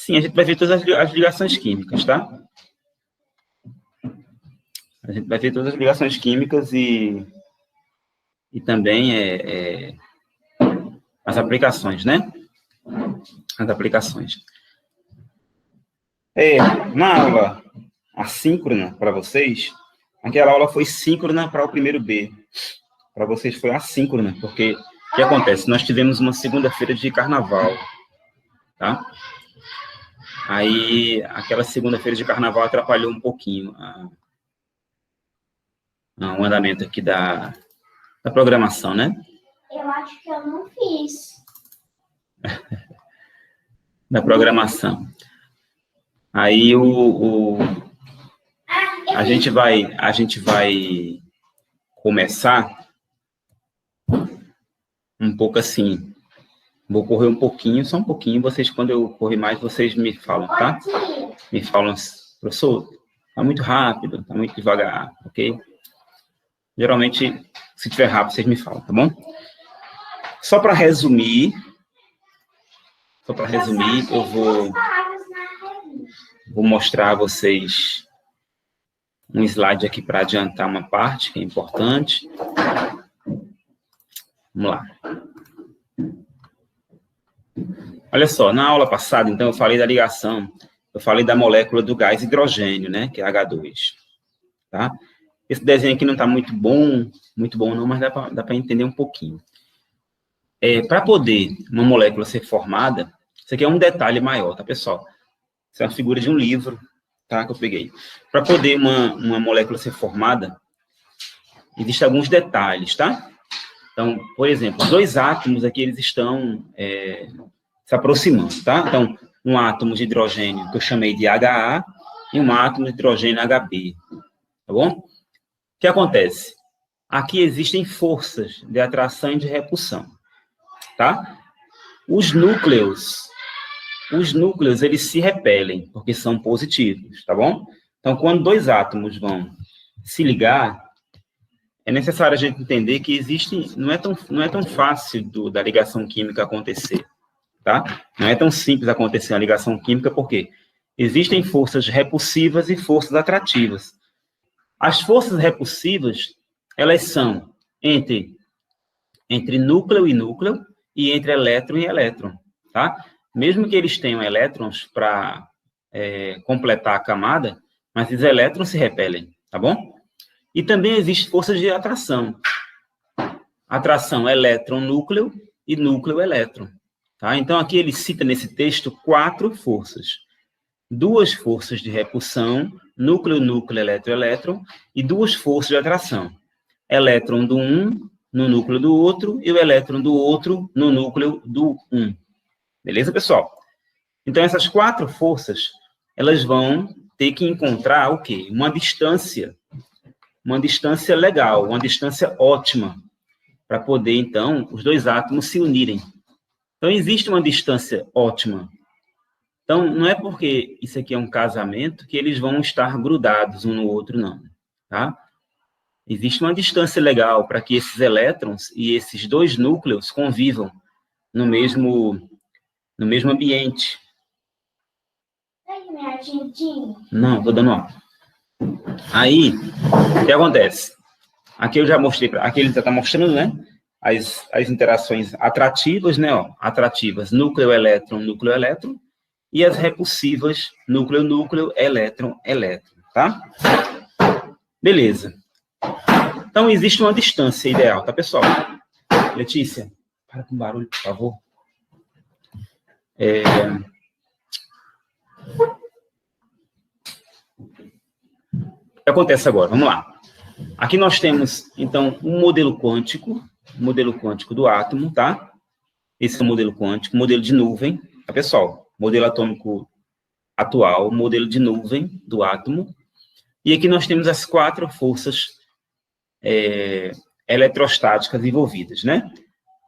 Sim, a gente vai ver todas as ligações químicas, tá? A gente vai ver todas as ligações químicas e também as aplicações, né? As aplicações. Na aula assíncrona para vocês, aquela aula foi síncrona para o primeiro B. Para vocês foi assíncrona, porque o que acontece? Nós tivemos uma segunda-feira de carnaval, tá? Aí, aquela segunda-feira de carnaval atrapalhou um pouquinho o andamento aqui da programação, né? Eu acho que eu não fiz. Da programação. Aí, a gente vai começar um pouco assim. Vou correr um pouquinho, só um pouquinho. Vocês, quando eu correr mais, vocês me falam, tá? Me falam, professor, tá muito rápido, tá muito devagar, ok? Geralmente, se tiver rápido, vocês me falam, tá bom? Só para resumir, eu vou mostrar a vocês um slide aqui para adiantar uma parte que é importante. Vamos lá. Olha só, na aula passada, então, eu falei da ligação, eu falei da molécula do gás hidrogênio, né, que é H2, tá? Esse desenho aqui não está muito bom não, mas dá para entender um pouquinho. Para poder uma molécula ser formada, isso aqui é um detalhe maior, tá, pessoal? Isso é uma figura de um livro, tá, que eu peguei. Para poder uma molécula ser formada, existem alguns detalhes, tá? Então, por exemplo, dois átomos aqui, eles estão se aproximando, tá? Então, um átomo de hidrogênio que eu chamei de HA e um átomo de hidrogênio HB, tá bom? O que acontece? Aqui existem forças de atração e de repulsão, tá? Os núcleos, eles se repelem, porque são positivos, tá bom? Então, quando dois átomos vão se ligar, é necessário a gente entender que não é tão fácil da ligação química acontecer, tá? Não é tão simples acontecer a ligação química, porque existem forças repulsivas e forças atrativas. As forças repulsivas, elas são entre núcleo e núcleo e entre elétron e elétron, tá? Mesmo que eles tenham elétrons para completar a camada, mas esses elétrons se repelem, tá bom? E também existe forças de atração. Atração elétron-núcleo e núcleo-elétron, tá? Então, aqui ele cita nesse texto 4 forças. 2 forças de repulsão, núcleo-núcleo, elétron-elétron, e 2 forças de atração. Elétron do um no núcleo do outro e o elétron do outro no núcleo do um. Beleza, pessoal? Então, essas 4 forças, elas vão ter que encontrar o quê? Uma distância legal, uma distância ótima, para poder, então, os dois átomos se unirem. Então, existe uma distância ótima. Então, não é porque isso aqui é um casamento que eles vão estar grudados um no outro, não, tá? Existe uma distância legal para que esses elétrons e esses dois núcleos convivam no mesmo ambiente. Não, estou dando ó. Aí, o que acontece? Aqui eu já mostrei, aqui ele já está mostrando, né? As interações atrativas, né? Ó, atrativas, núcleo-elétron, núcleo-elétron, e as repulsivas, núcleo-núcleo, elétron-elétron, tá? Beleza. Então, existe uma distância ideal, tá, pessoal? Letícia, para com barulho, por favor. O que acontece agora? Vamos lá. Aqui nós temos, então, um modelo quântico do átomo, tá? Esse é o modelo quântico, modelo de nuvem, tá, pessoal? Modelo atômico atual, modelo de nuvem do átomo. E aqui nós temos as 4 forças eletrostáticas envolvidas, né?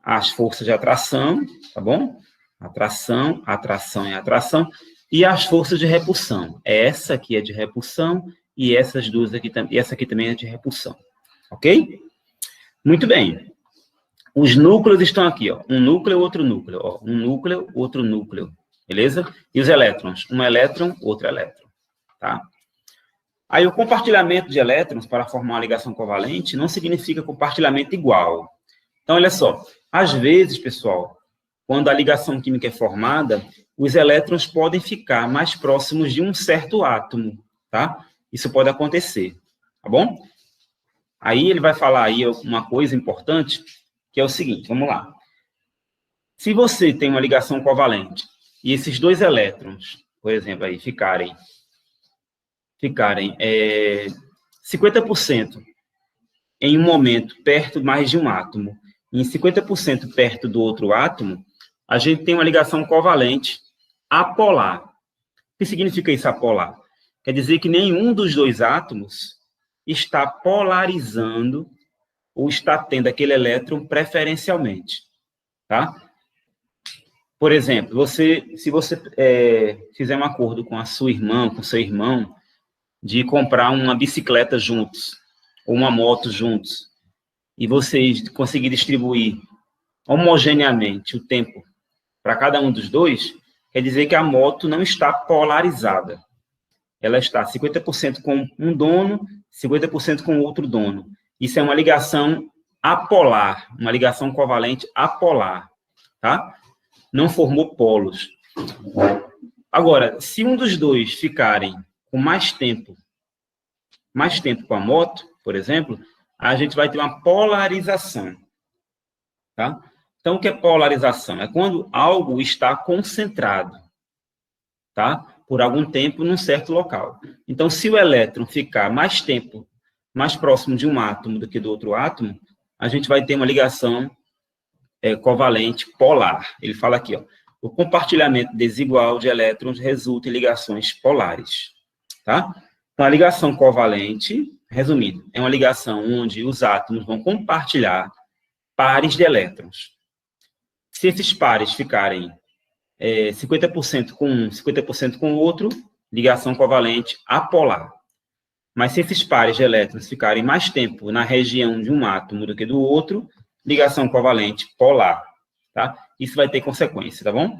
As forças de atração, tá bom? Atração, atração e atração. E as forças de repulsão. Essa aqui é de repulsão e essas duas aqui, e essa aqui também é de repulsão. Ok? Muito bem. Os núcleos estão aqui, ó. Um núcleo, outro núcleo. Ó. Um núcleo, outro núcleo. beleza? E os elétrons? Um elétron, outro elétron, tá? Aí o compartilhamento de elétrons para formar uma ligação covalente não significa compartilhamento igual. Então, olha só, às vezes, pessoal, quando a ligação química é formada, os elétrons podem ficar mais próximos de um certo átomo, tá? Isso pode acontecer, tá bom? Aí ele vai falar aí uma coisa importante, que é o seguinte, vamos lá. Se você tem uma ligação covalente e esses dois elétrons, por exemplo, aí ficarem 50% em um momento perto mais de um átomo e em 50% perto do outro átomo, a gente tem uma ligação covalente apolar. O que significa isso, apolar? Quer dizer que nenhum dos dois átomos está polarizando ou está tendo aquele elétron preferencialmente, tá? Por exemplo, se você fizer um acordo com a sua irmã, com seu irmão, de comprar uma bicicleta juntos, ou uma moto juntos, e vocês conseguirem distribuir homogeneamente o tempo para cada um dos dois, quer dizer que a moto não está polarizada. Ela está 50% com um dono, 50% com outro dono. Isso é uma ligação apolar, uma ligação covalente apolar, tá? Não formou polos. Agora, se um dos dois ficarem com mais tempo com a moto, por exemplo, a gente vai ter uma polarização, tá? Então, o que é polarização? É quando algo está concentrado, tá? Por algum tempo num certo local. Então, se o elétron ficar mais tempo mais próximo de um átomo do que do outro átomo, a gente vai ter uma ligação covalente polar. Ele fala aqui, ó, o compartilhamento desigual de elétrons resulta em ligações polares, tá? Então, a ligação covalente, resumindo, é uma ligação onde os átomos vão compartilhar pares de elétrons. Se esses pares ficarem 50% com um, 50% com o outro, ligação covalente apolar. Mas se esses pares de elétrons ficarem mais tempo na região de um átomo do que do outro, ligação covalente polar, tá? Isso vai ter consequência, tá bom?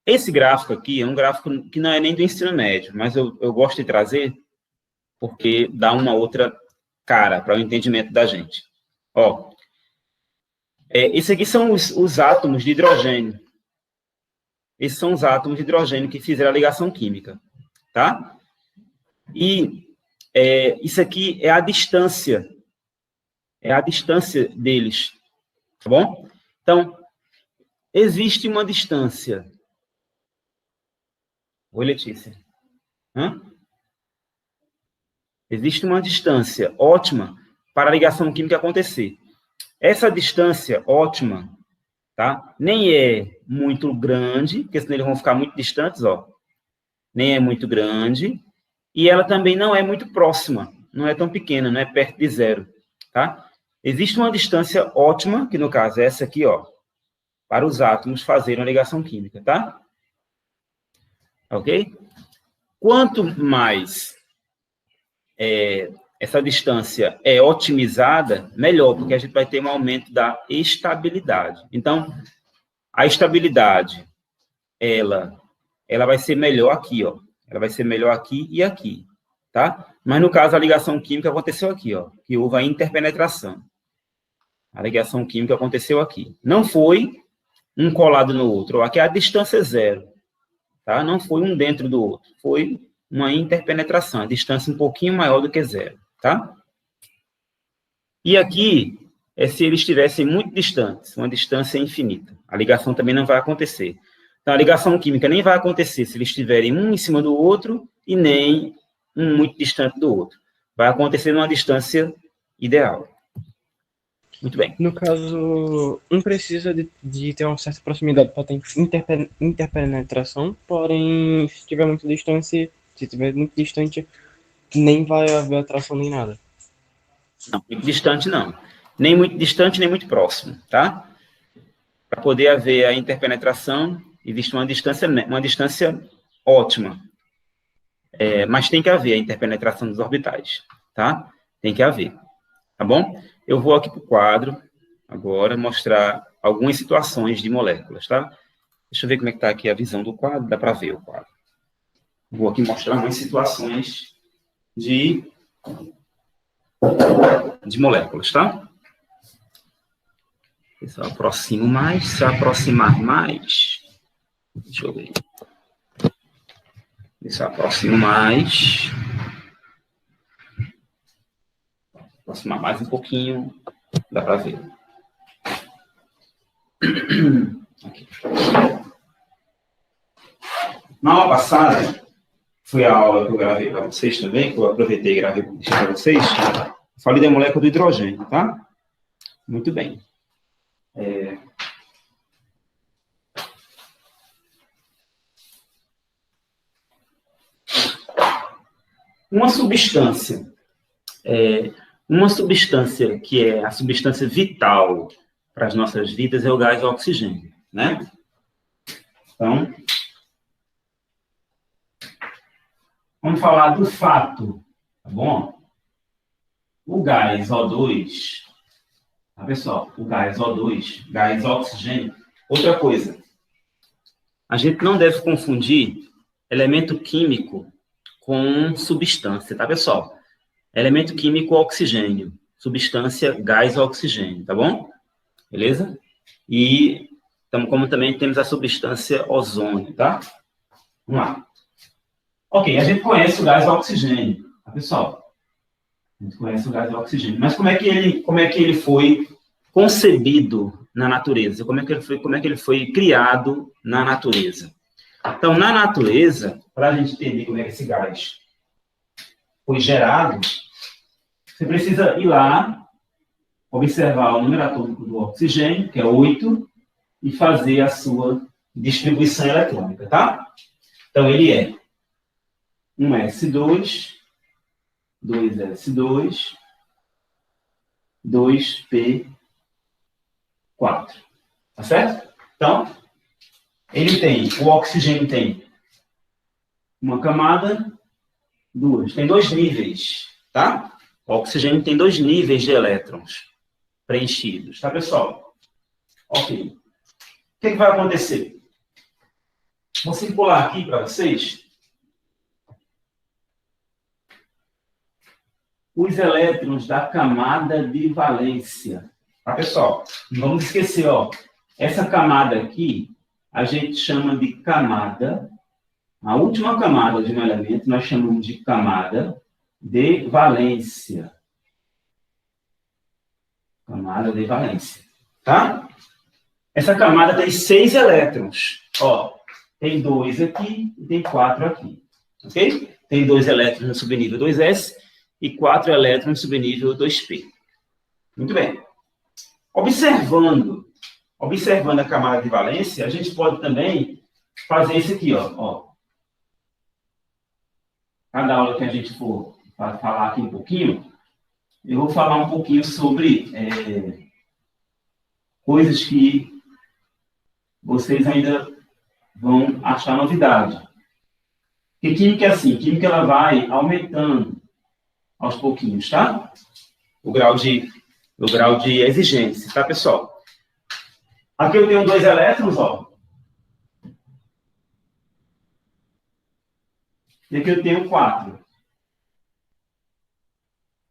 Esse gráfico aqui é um gráfico que não é nem do ensino médio, mas eu gosto de trazer porque dá uma outra cara para o entendimento da gente. Ó, esses aqui são os átomos de hidrogênio. Esses são os átomos de hidrogênio que fizeram a ligação química, tá? E isso aqui é a distância deles, tá bom? Então, existe uma distância. Oi, Letícia. Existe uma distância ótima para a ligação química acontecer. Essa distância ótima, tá? Nem é muito grande, porque senão eles vão ficar muito distantes, ó. Nem é muito grande. E ela também não é muito próxima, não é tão pequena, não é perto de zero, tá? Existe uma distância ótima, que no caso é essa aqui, ó, para os átomos fazerem a ligação química, tá? Ok? Quanto mais essa distância é otimizada, melhor, porque a gente vai ter um aumento da estabilidade. Então, a estabilidade, ela vai ser melhor aqui, ó. Ela vai ser melhor aqui e aqui, tá? Mas, no caso, a ligação química aconteceu aqui, ó, que houve a interpenetração. A ligação química aconteceu aqui. Não foi um colado no outro. Ó, aqui a distância é zero, tá? Não foi um dentro do outro. Foi uma interpenetração, a distância um pouquinho maior do que zero, tá? E aqui é se eles estivessem muito distantes, uma distância infinita. A ligação também não vai acontecer. Então, a ligação química nem vai acontecer se eles estiverem um em cima do outro e nem um muito distante do outro. Vai acontecer numa distância ideal. Muito bem. No caso, um precisa de ter uma certa proximidade para ter interpenetração, porém, se estiver muito distante, nem vai haver atração nem nada. Não, muito distante não. Nem muito distante, nem muito próximo, tá? Para poder haver a interpenetração, existe uma distância ótima. Mas tem que haver a interpenetração dos orbitais, tá? Tem que haver, tá bom? Eu vou aqui para o quadro, agora, mostrar algumas situações de moléculas, tá? Deixa eu ver como é que está aqui a visão do quadro. Dá para ver o quadro. Vou aqui mostrar umas situações de moléculas, tá? Se eu aproximo mais, se eu aproximar mais... Deixa eu ver. Se eu aproximo mais... Aproximar mais um pouquinho, dá para ver. Aqui. Na aula passada, foi a aula que eu gravei para vocês também, que eu aproveitei e gravei para vocês. Falei da molécula do hidrogênio, tá? Muito bem. Uma substância que é a substância vital para as nossas vidas é o gás oxigênio, né? Então, vamos falar do fato, tá bom? O gás O2, tá, pessoal? O gás O2, gás oxigênio. Outra coisa, a gente não deve confundir elemento químico com substância, tá, pessoal? Elemento químico, oxigênio. Substância, gás oxigênio, tá bom? Beleza? E como também temos a substância ozônio, tá? Vamos lá. Ok, a gente conhece o gás oxigênio, tá, pessoal? A gente conhece o gás oxigênio. Mas como é que ele foi concebido na natureza? Como é que ele foi criado na natureza? Então, na natureza, para a gente entender como é que esse gás foi gerado, você precisa ir lá, observar o número atômico do oxigênio, que é 8, e fazer a sua distribuição eletrônica, tá? Então, ele é 1s2, 2s2, 2p4. Tá certo? Então, o oxigênio tem uma camada, duas. Tem 2 níveis, tá? O oxigênio tem 2 níveis de elétrons preenchidos, tá, pessoal? Ok. O que vai acontecer? Vou circular aqui para vocês os elétrons da camada de valência. Tá, pessoal? Não vamos esquecer, ó. Essa camada aqui, a gente chama de camada. A última camada de um elemento, nós chamamos de camada de valência. Camada de valência. Tá? Essa camada tem 6 elétrons. Ó, tem 2 aqui e tem 4 aqui. Ok? Tem 2 elétrons no subnível 2s e 4 elétrons no subnível 2p. Muito bem. Observando a camada de valência, a gente pode também fazer isso aqui, ó. Cada aula que a gente for falar aqui um pouquinho, eu vou falar um pouquinho sobre coisas que vocês ainda vão achar novidade. Porque química é assim, química ela vai aumentando aos pouquinhos, tá? O grau de exigência, tá, pessoal? Aqui eu tenho 2 elétrons, ó. E aqui eu tenho 4.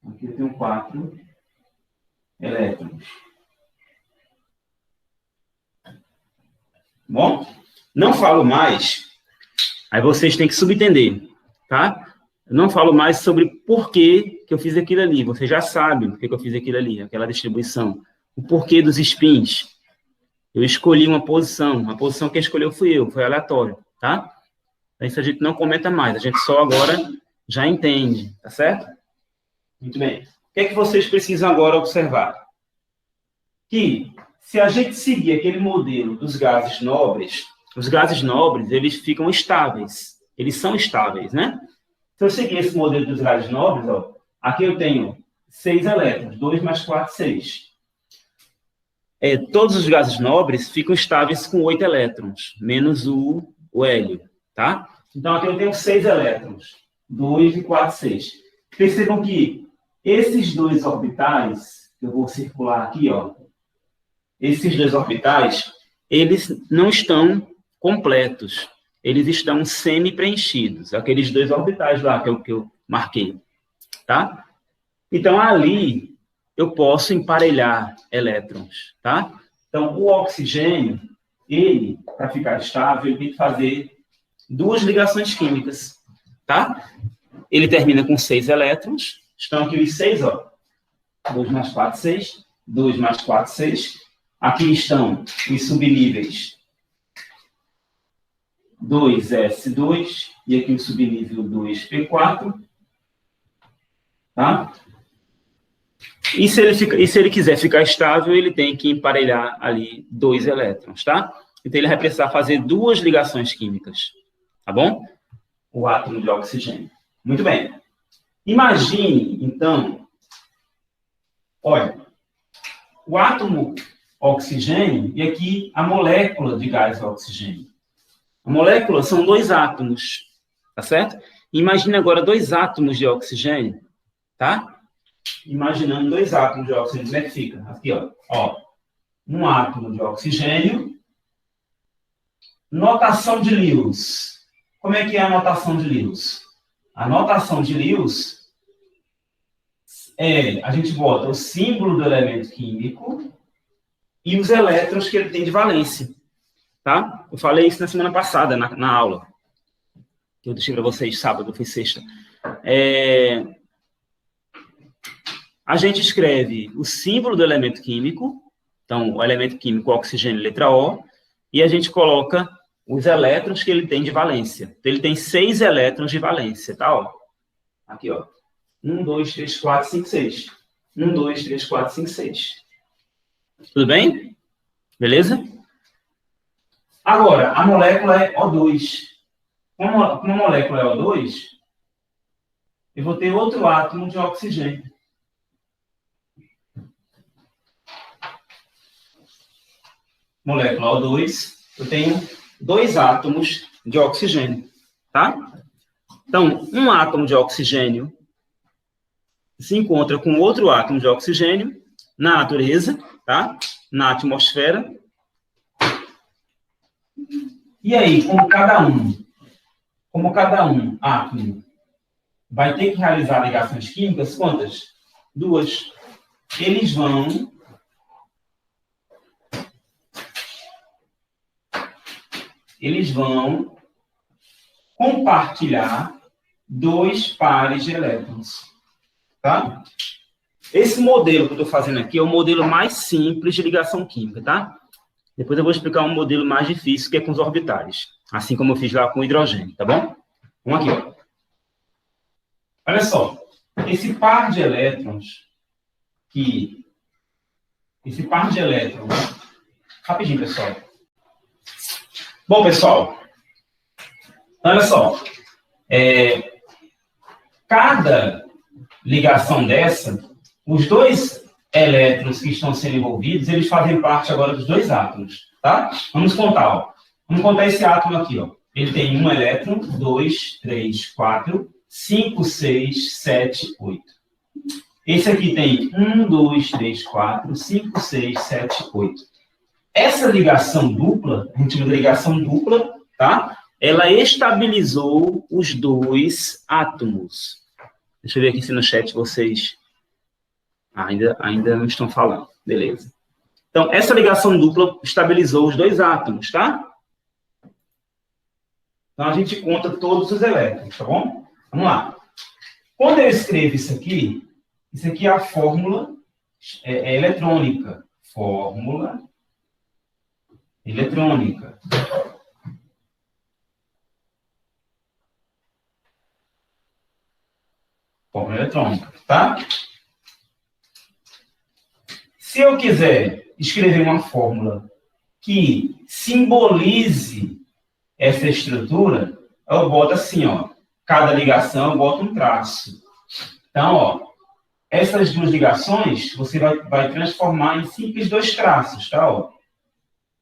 Aqui eu tenho 4 elétrons. Bom? Não falo mais. Aí vocês têm que subentender, tá? Eu não falo mais sobre por que eu fiz aquilo ali. Vocês já sabem por que eu fiz aquilo ali, aquela distribuição. O porquê dos spins. Eu escolhi uma posição. A posição que escolheu fui eu, foi aleatório, tá? Então, isso a gente não comenta mais. A gente só agora já entende, tá certo? Muito bem. O que é que vocês precisam agora observar? Que se a gente seguir aquele modelo dos gases nobres, os gases nobres, eles ficam estáveis. Eles são estáveis, né? Se eu seguir esse modelo dos gases nobres, ó, aqui eu tenho 6 elétrons, 2 mais 4, 6. Todos os gases nobres ficam estáveis com 8 elétrons, menos o hélio, tá? Então, aqui eu tenho 6 elétrons, 2 e 4, 6. Percebam que esses 2 orbitais, que eu vou circular aqui, ó, esses 2 orbitais, eles não estão completos. Eles estão semi-preenchidos, aqueles 2 orbitais lá, que é o que eu marquei, tá? Então, ali, eu posso emparelhar elétrons, tá? Então, o oxigênio, ele, para ficar estável, ele tem que fazer 2 ligações químicas, tá? Ele termina com 6 elétrons, estão aqui os 6, ó. 2 mais 4, 6. 2 mais 4, 6. Aqui estão os subníveis 2s2 e aqui o subnível 2p4. Tá? E se ele quiser ficar estável, ele tem que emparelhar ali 2 elétrons, tá? Então ele vai precisar fazer 2 ligações químicas, tá bom? O átomo de oxigênio. Muito bem. Imagine, então, olha, o átomo oxigênio e aqui a molécula de gás oxigênio. A molécula são 2 átomos, tá certo? Imagine agora 2 átomos de oxigênio, tá? Imaginando 2 átomos de oxigênio, como é que fica? Aqui, ó. Um átomo de oxigênio. Notação de Lewis. Como é que é a notação de Lewis? A notação de Lewis a gente bota o símbolo do elemento químico e os elétrons que ele tem de valência, tá? Eu falei isso na semana passada, na aula, que eu deixei para vocês sábado, foi sexta. A gente escreve o símbolo do elemento químico, então, o elemento químico, oxigênio, letra O, e a gente coloca os elétrons que ele tem de valência. Então, ele tem 6 elétrons de valência, tá? Ó. Aqui, ó. 1, 2, 3, 4, 5, 6. 1, 2, 3, 4, 5, 6. Tudo bem? Beleza? Agora, a molécula é O2. Como a molécula é O2, eu vou ter outro átomo de oxigênio. Molécula O2, eu tenho 2 átomos de oxigênio, tá? Então, um átomo de oxigênio se encontra com outro átomo de oxigênio na natureza, tá? Na atmosfera. E aí, como cada um átomo vai ter que realizar ligações químicas, quantas? 2. Eles vão compartilhar 2 pares de elétrons. Tá? Esse modelo que eu estou fazendo aqui é o modelo mais simples de ligação química, tá? Depois eu vou explicar um modelo mais difícil, que é com os orbitais. Assim como eu fiz lá com o hidrogênio, tá bom? Vamos aqui, ó. Olha só. Esse par de elétrons rapidinho, pessoal. Bom, pessoal, olha só. Cada ligação dessa, os 2 elétrons que estão sendo envolvidos, eles fazem parte agora dos 2 átomos, tá? Vamos contar, ó. Vamos contar esse átomo aqui, ó. Ele tem 1 elétron, 2, 3, 4, 5, 6, 7, 8. Esse aqui tem 1, 2, 3, 4, 5, 6, 7, 8. Essa ligação dupla, a gente chama de ligação dupla, tá? Ela estabilizou os 2 átomos. Deixa eu ver aqui se no chat vocês ainda não estão falando. Beleza. Então, essa ligação dupla estabilizou os 2 átomos, tá? Então, a gente conta todos os elétrons, tá bom? Vamos lá. Quando eu escrevo isso aqui é a fórmula eletrônica. Fórmula eletrônica. Fórmula eletrônica, tá? Se eu quiser escrever uma fórmula que simbolize essa estrutura, eu boto assim, ó. Cada ligação eu boto um traço. Então, ó, essas 2 ligações você vai transformar em simples 2 traços, tá? Ó.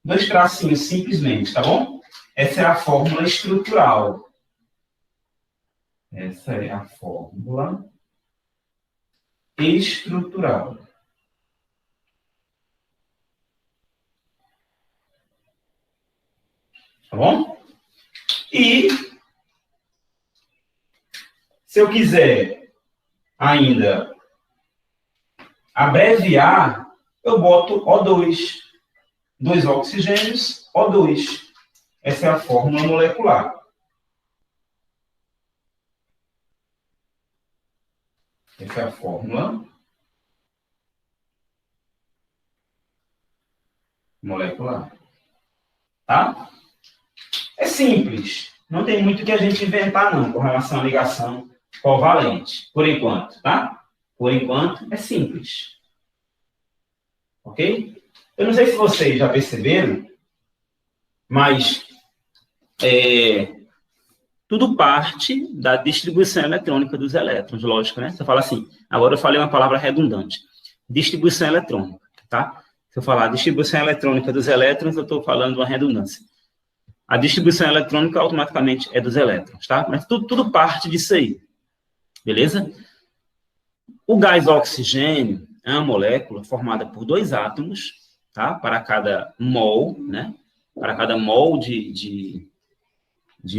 2 tracinhos simplesmente, tá bom? Essa é a fórmula estrutural. Essa é a fórmula estrutural. Tá bom? E se eu quiser ainda abreviar, eu boto O2. 2 oxigênios, O2. Essa é a fórmula molecular. Essa é a fórmula molecular. Tá? É simples. Não tem muito que a gente inventar, não, com relação à ligação covalente. Por enquanto, tá? Por enquanto, é simples. Ok? Eu não sei se vocês já perceberam, mas tudo parte da distribuição eletrônica dos elétrons, lógico, né? Você fala assim, agora eu falei uma palavra redundante. Distribuição eletrônica, tá? Se eu falar distribuição eletrônica dos elétrons, eu estou falando uma redundância. A distribuição eletrônica automaticamente é dos elétrons, tá? Mas tudo parte disso aí, beleza? O gás oxigênio é uma molécula formada por 2 átomos, tá? Para cada mol, né? Para cada mol de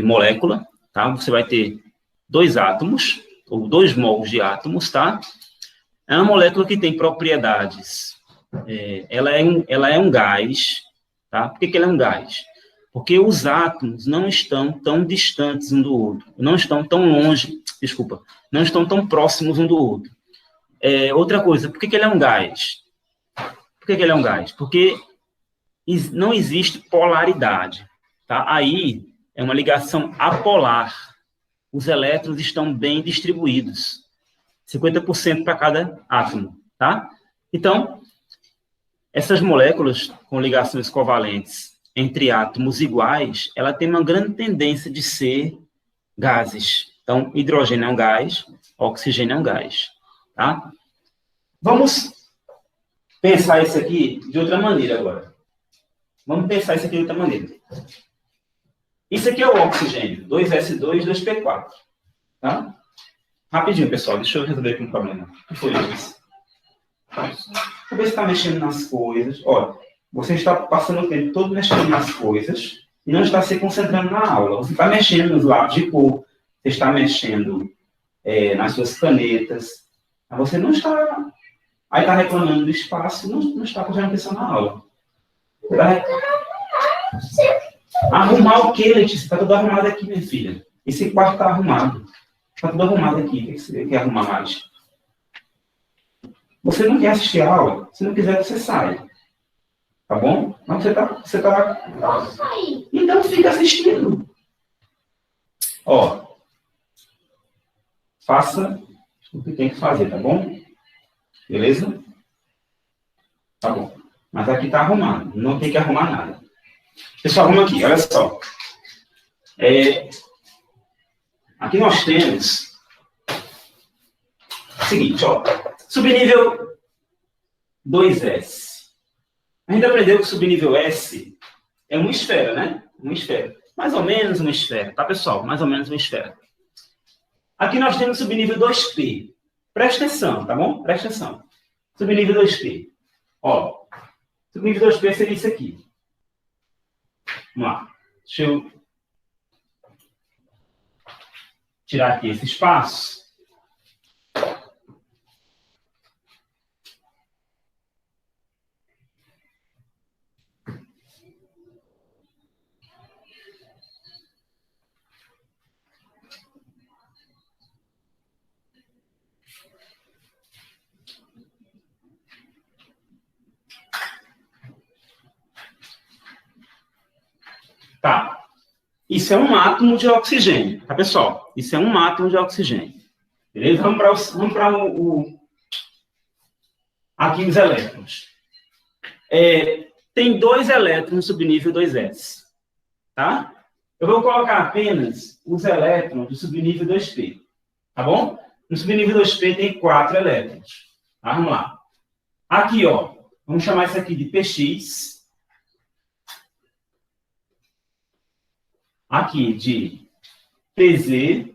molécula, tá? Você vai ter 2 átomos, ou 2 mols de átomos, tá? É uma molécula que tem propriedades. Ela é um gás, tá? Por que ela é um gás? Porque os átomos não estão tão distantes um do outro, não estão tão longe, desculpa, não estão tão próximos um do outro. Outra coisa, por que ele é um gás? Por que ele é um gás? Porque não existe polaridade, tá? Aí é uma ligação apolar. Os elétrons estão bem distribuídos. 50% para cada átomo, tá? Então, essas moléculas com ligações covalentes entre átomos iguais, ela tem uma grande tendência de ser gases. Então, hidrogênio é um gás, oxigênio é um gás, tá? Vamos pensar isso aqui de outra maneira agora. Vamos pensar isso aqui de outra maneira. Isso aqui é o oxigênio, 2S2, 2P4, tá? Rapidinho, pessoal, deixa eu resolver aqui um problema. O que foi isso? Você está mexendo nas coisas. Olha, você está passando o tempo todo mexendo nas coisas e não está se concentrando na aula. Você está mexendo nos lápis de cor, você está mexendo nas suas canetas. Mas você não está... Aí está reclamando do espaço e não está prestando atenção na aula. Arrumar o quê, Letícia? Está tudo arrumado aqui, minha filha. Esse quarto está arrumado. Está tudo arrumado aqui. O que você quer arrumar mais? Você não quer assistir a aula? Se não quiser, você sai. Tá bom? Mas você tá... Posso sair? Então fica assistindo. Ó. Faça o que tem que fazer, tá bom? Beleza? Tá bom. Mas aqui tá arrumado. Não tem que arrumar nada. Pessoal, vamos aqui. Olha só. Aqui nós temos o seguinte, ó. Subnível 2S. A gente aprendeu que o subnível S é uma esfera, né? Uma esfera. Mais ou menos uma esfera, tá, pessoal? Mais ou menos uma esfera. Aqui nós temos o subnível 2P. Presta atenção, tá bom? Presta atenção. Subnível 2P. Ó, subnível 2P seria isso aqui. Vamos lá. Deixa eu tirar aqui esse espaço. Tá. Isso é um átomo de oxigênio, tá, pessoal? Isso é um átomo de oxigênio. Beleza? Vamos para aqui os elétrons. Tem 2 elétrons no subnível 2S. Tá? Eu vou colocar apenas os elétrons do subnível 2P. Tá bom? No subnível 2P tem 4 elétrons. Tá? Vamos lá. Aqui, ó. Vamos chamar isso aqui de PX. Aqui de PZ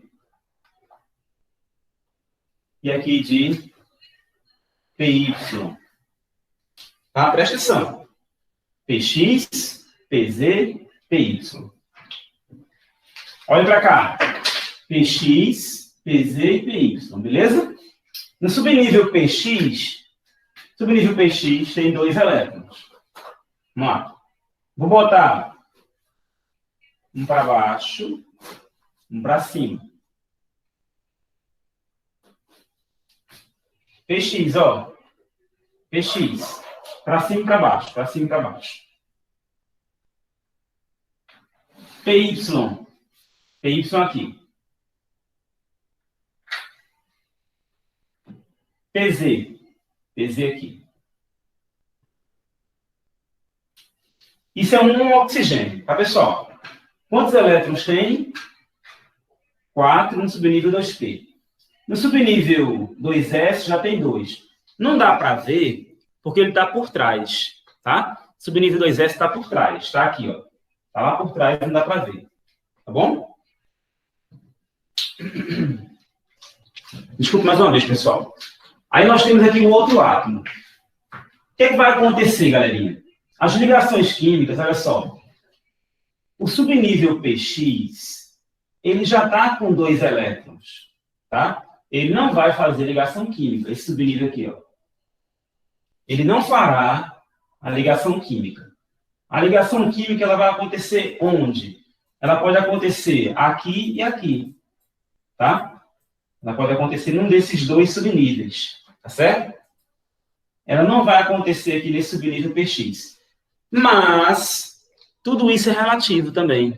e aqui de PY. Tá? Presta atenção. PX, PZ, PY. Olha para cá. PX, PZ e PY, beleza? No subnível PX tem 2 elétrons. Vamos lá. Vou botar um para baixo, um para cima. PX, ó. PX. Para cima e para baixo, para cima e para baixo. PY. PY aqui. PZ. PZ aqui. Isso é um oxigênio, tá, pessoal? Quantos elétrons tem? 4 no subnível 2P. No subnível 2S já tem 2. Não dá para ver, porque ele está por trás, tá? Subnível 2S está por trás, tá aqui, ó. Tá lá por trás, não dá para ver. Tá bom? Desculpa mais uma vez, pessoal. Aí nós temos aqui um outro átomo. O que é que vai acontecer, galerinha? As ligações químicas, olha só. O subnível PX, ele já está com 2 elétrons, tá? Ele não vai fazer ligação química, esse subnível aqui, ó. Ele não fará a ligação química. A ligação química, ela vai acontecer onde? Ela pode acontecer aqui e aqui, tá? Ela pode acontecer num desses 2 subníveis, tá certo? Ela não vai acontecer aqui nesse subnível PX. Mas tudo isso é relativo também.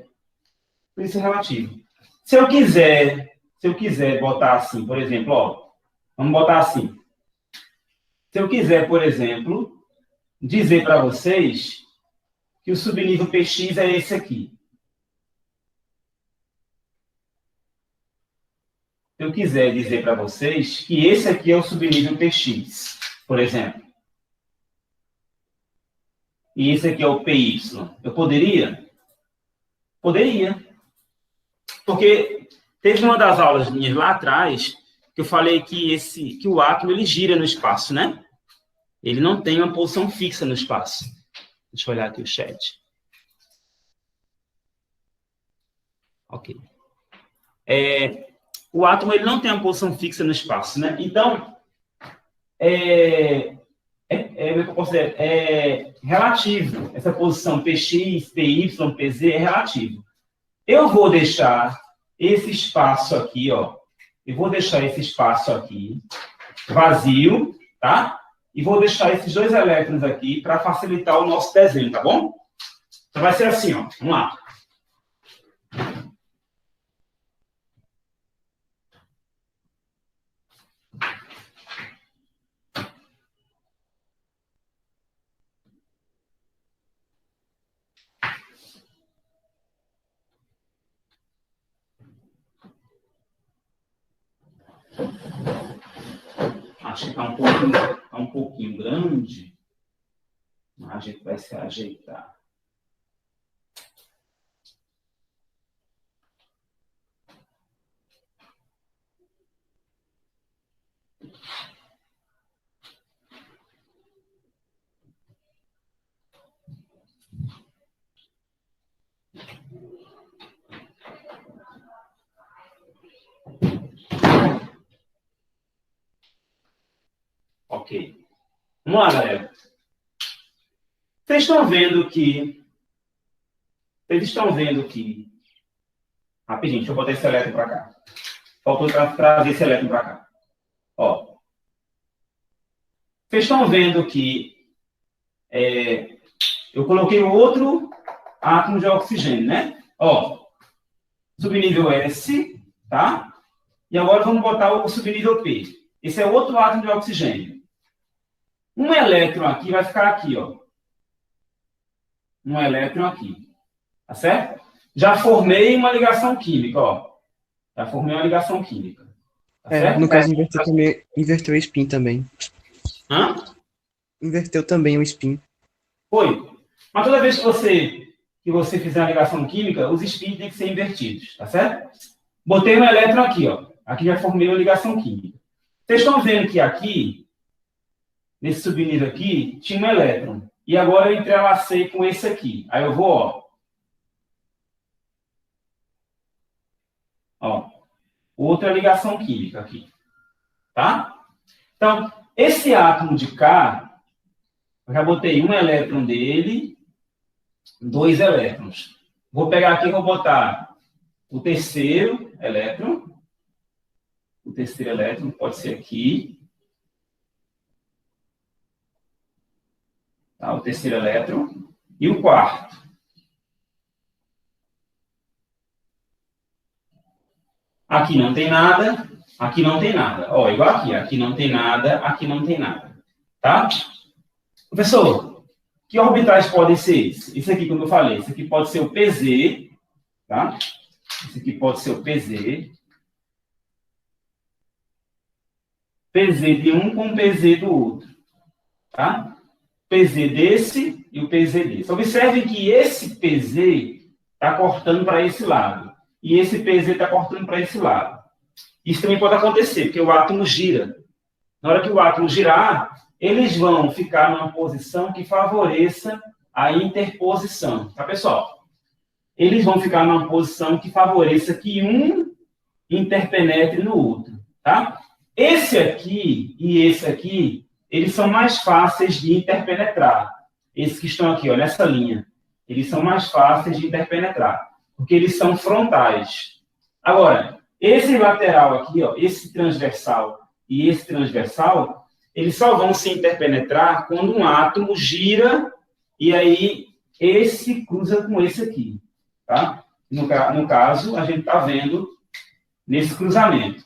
Tudo isso é relativo. Se eu quiser botar assim, por exemplo, ó, vamos botar assim. Se eu quiser, por exemplo, dizer para vocês que o subnível PX é esse aqui. Se eu quiser dizer para vocês que esse aqui é o subnível PX, por exemplo, e esse aqui é o PY, eu poderia? Poderia. Porque teve uma das aulas minhas lá atrás que eu falei que o átomo ele gira no espaço, né? Ele não tem uma posição fixa no espaço. Deixa eu olhar aqui o chat. Ok. O átomo ele não tem uma posição fixa no espaço, né? Então, é relativo. Essa posição PX, PY, PZ é relativo. Eu vou deixar esse espaço aqui, ó. Eu vou deixar esse espaço aqui vazio, tá? E vou deixar esses 2 elétrons aqui para facilitar o nosso desenho, tá bom? Então vai ser assim, ó. Vamos lá. Acho que está um pouquinho grande, mas a gente vai se ajeitar. Ok. Vamos lá, galera. Vocês estão vendo que... Rapidinho, deixa eu botar esse elétron para cá. Faltou trazer esse elétron para cá. Ó. Vocês estão vendo que eu coloquei outro átomo de oxigênio, né? Ó. Subnível S, tá? E agora vamos botar o subnível P. Esse é outro átomo de oxigênio. Um elétron aqui vai ficar aqui, ó. Um elétron aqui. Tá certo? Já formei uma ligação química, ó. Já formei uma ligação química. Tá certo? No caso, inverteu o spin também. Hã? Inverteu também o spin. Foi. Mas toda vez que você fizer uma ligação química, os spins têm que ser invertidos, tá certo? Botei um elétron aqui, ó. Aqui já formei uma ligação química. Vocês estão vendo que aqui, nesse subnível aqui, tinha um elétron. E agora eu entrelacei com esse aqui. Aí eu vou, ó. Ó, outra ligação química aqui. Tá? Então, esse átomo de K, eu já botei um elétron dele, 2 elétrons. Vou pegar aqui e vou botar o terceiro elétron. O terceiro elétron pode ser aqui. Tá? O terceiro elétron. E o quarto. Aqui não tem nada, aqui não tem nada. Ó, igual aqui. Aqui não tem nada, aqui não tem nada. Tá? Professor, que orbitais podem ser esses? Isso aqui, como eu falei, isso aqui pode ser o PZ, tá? Isso aqui pode ser o PZ. PZ de um com PZ do outro, tá? PZ desse e o PZ desse. Observem que esse PZ está cortando para esse lado. E esse PZ está cortando para esse lado. Isso também pode acontecer, porque o átomo gira. Na hora que o átomo girar, eles vão ficar numa posição que favoreça a interposição. Tá, pessoal? Eles vão ficar numa posição que favoreça que um interpenetre no outro. Tá? Esse aqui e esse aqui, eles são mais fáceis de interpenetrar. Esses que estão aqui, ó, nessa linha. Eles são mais fáceis de interpenetrar, porque eles são frontais. Agora, esse lateral aqui, ó, esse transversal e esse transversal, eles só vão se interpenetrar quando um átomo gira e aí esse cruza com esse aqui. Tá? No caso, a gente está vendo nesse cruzamento.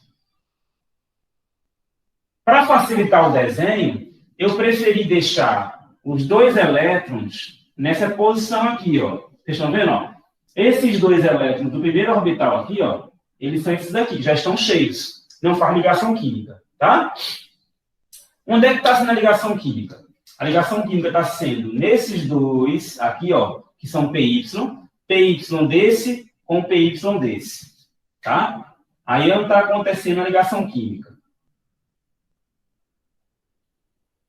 Para facilitar o desenho, eu preferi deixar os 2 elétrons nessa posição aqui, ó. Vocês estão vendo, ó? Esses 2 elétrons do primeiro orbital aqui, ó, eles são esses aqui, já estão cheios. Não faz ligação química, tá? Onde é que está sendo a ligação química? A ligação química está sendo nesses 2 aqui, ó, que são PY desse com PY desse, tá? Aí não está acontecendo a ligação química.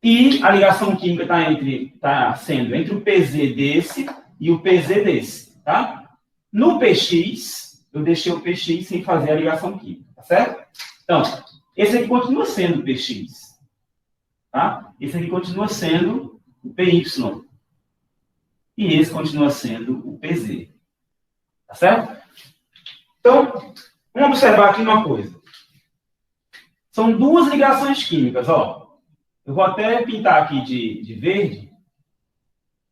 E a ligação química está sendo entre o PZ desse e o PZ desse, tá? No PX, eu deixei o PX sem fazer a ligação química, tá certo? Então, esse aqui continua sendo o PX, tá? Esse aqui continua sendo o PY. E esse continua sendo o PZ, tá certo? Então, vamos observar aqui uma coisa. São 2 ligações químicas, ó. Eu vou até pintar aqui de verde,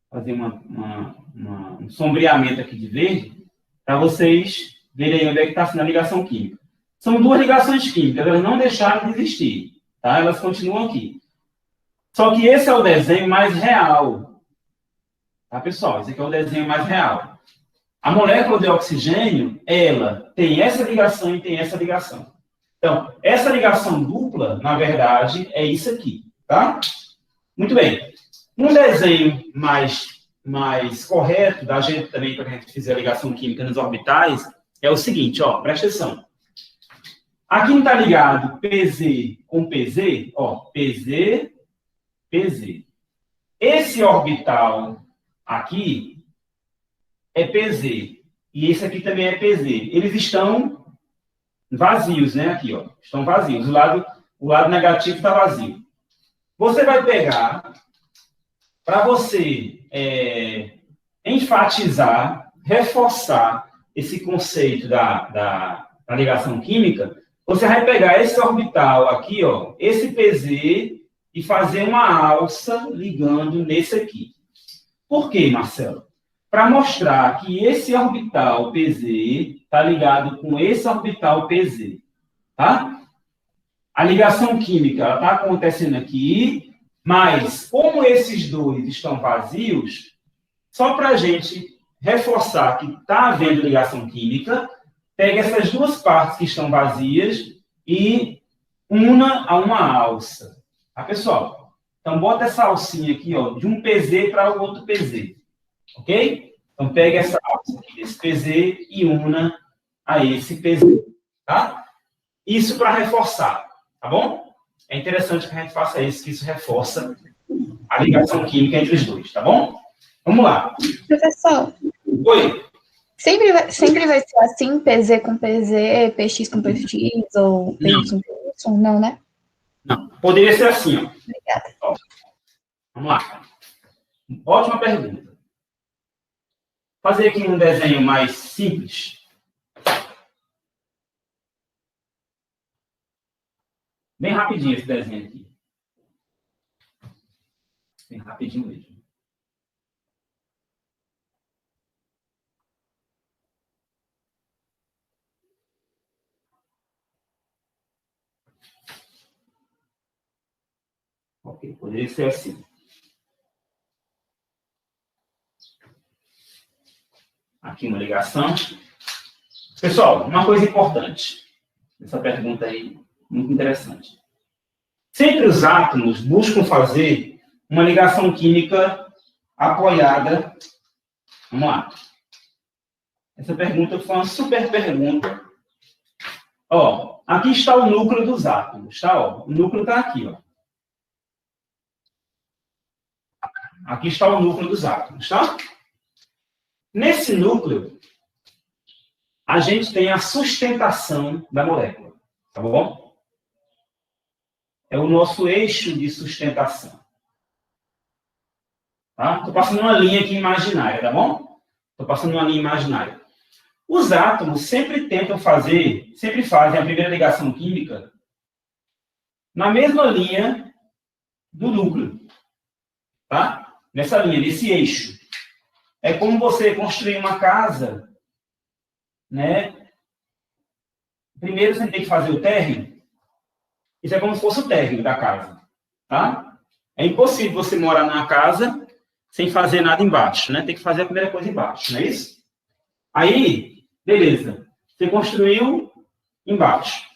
fazer um sombreamento aqui de verde, para vocês verem onde é que está sendo a ligação química. São 2 ligações químicas, elas não deixaram de existir, tá? Elas continuam aqui. Só que esse é o desenho mais real. Tá, pessoal? Esse aqui é o desenho mais real. A molécula de oxigênio, ela tem essa ligação e tem essa ligação. Então, essa ligação dupla, na verdade, é isso aqui. Tá? Muito bem. Um desenho mais correto da gente também, para a gente fizer a ligação química nos orbitais, é o seguinte, ó, presta atenção. Aqui não está ligado PZ com PZ, ó, PZ, PZ. Esse orbital aqui é PZ, e esse aqui também é PZ. Eles estão vazios, né, aqui, ó, estão vazios. O lado negativo está vazio. Você vai pegar, para você enfatizar, reforçar esse conceito da ligação química, você vai pegar esse orbital aqui, ó, esse PZ, e fazer uma alça ligando nesse aqui. Por quê, Marcelo? Para mostrar que esse orbital PZ está ligado com esse orbital PZ, tá? A ligação química está acontecendo aqui, mas como esses 2 estão vazios, só para a gente reforçar que está havendo ligação química, pega essas 2 partes que estão vazias e una a uma alça. Tá, pessoal? Então, bota essa alcinha aqui, ó, de um PZ para o outro PZ. Ok? Então, pega essa alça aqui desse PZ e una a esse PZ. Tá? Isso para reforçar. Tá bom? É interessante que a gente faça isso, que isso reforça a ligação química entre os 2, tá bom? Vamos lá. Professor, Oi. Sempre vai ser assim, PZ com PZ, PX com PX, ou PY com PY? Não, né? Não. Poderia ser assim, ó. Obrigada. Ó, vamos lá. Ótima pergunta. Fazer aqui um desenho mais simples. Bem rapidinho esse desenho aqui. Bem rapidinho mesmo. Ok, poderia ser assim. Aqui uma ligação. Pessoal, uma coisa importante. Essa pergunta aí, muito interessante. Sempre os átomos buscam fazer uma ligação química apoiada. Vamos lá. Essa pergunta foi uma super pergunta. Ó, aqui está o núcleo dos átomos, tá? Ó, o núcleo está aqui, ó. Aqui está o núcleo dos átomos, tá? Nesse núcleo, a gente tem a sustentação da molécula, tá bom? É o nosso eixo de sustentação. Tá? Estou passando uma linha aqui imaginária, tá bom? Estou passando uma linha imaginária. Os átomos sempre fazem a primeira ligação química na mesma linha do núcleo, tá? Nessa linha, nesse eixo. É como você construir uma casa, né? Primeiro você tem que fazer o térreo. Isso é como se fosse o térreo da casa, tá? É impossível você morar numa casa sem fazer nada embaixo, né? Tem que fazer a primeira coisa embaixo, não é isso? Aí, beleza. Você construiu embaixo.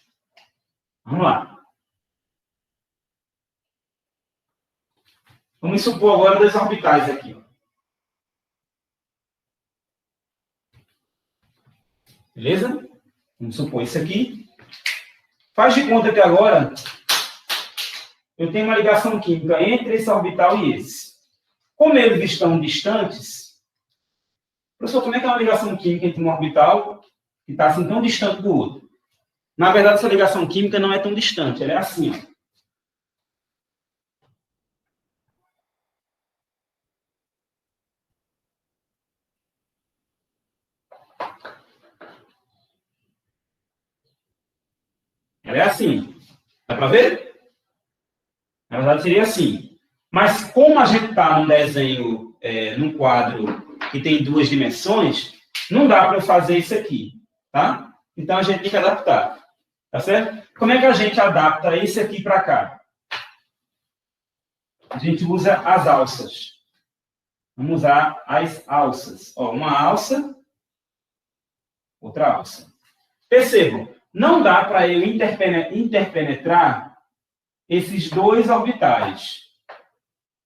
Vamos lá. Vamos supor agora dois orbitais aqui. Ó. Beleza? Vamos supor isso aqui. Faz de conta que agora eu tenho uma ligação química entre esse orbital e esse. Como eles estão distantes, professor, como é que é uma ligação química entre um orbital que está assim tão distante do outro? Na verdade, essa ligação química não é tão distante, ela é assim, ó. Ela é assim. Dá para ver? Na verdade, seria assim. Mas como a gente está num desenho, num quadro que tem duas dimensões, não dá para eu fazer isso aqui, tá? Então, a gente tem que adaptar. Tá certo? Como é que a gente adapta esse aqui para cá? A gente usa as alças. Vamos usar as alças. Ó, uma alça, outra alça. Percebam, não dá para eu interpenetrar esses dois orbitais,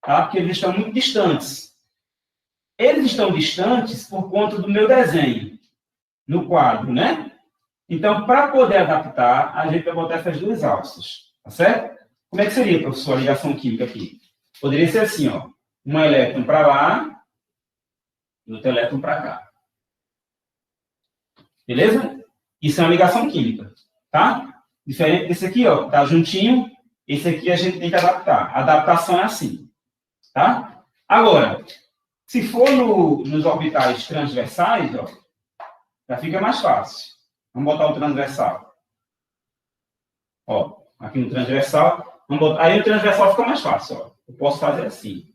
tá? Porque eles estão muito distantes. Eles estão distantes por conta do meu desenho no quadro, né? Então, para poder adaptar, a gente vai botar essas duas alças, tá certo? Como é que seria, professor, a ligação química aqui? Poderia ser assim, ó. Um elétron para lá e outro elétron para cá. Beleza? Isso é uma ligação química, tá? Diferente desse aqui, ó, tá juntinho. Esse aqui a gente tem que adaptar. A adaptação é assim, tá? Agora, se for nos orbitais transversais, ó, já fica mais fácil. Vamos botar o transversal. Ó, aqui no transversal. Vamos botar, aí o transversal fica mais fácil, ó. Eu posso fazer assim.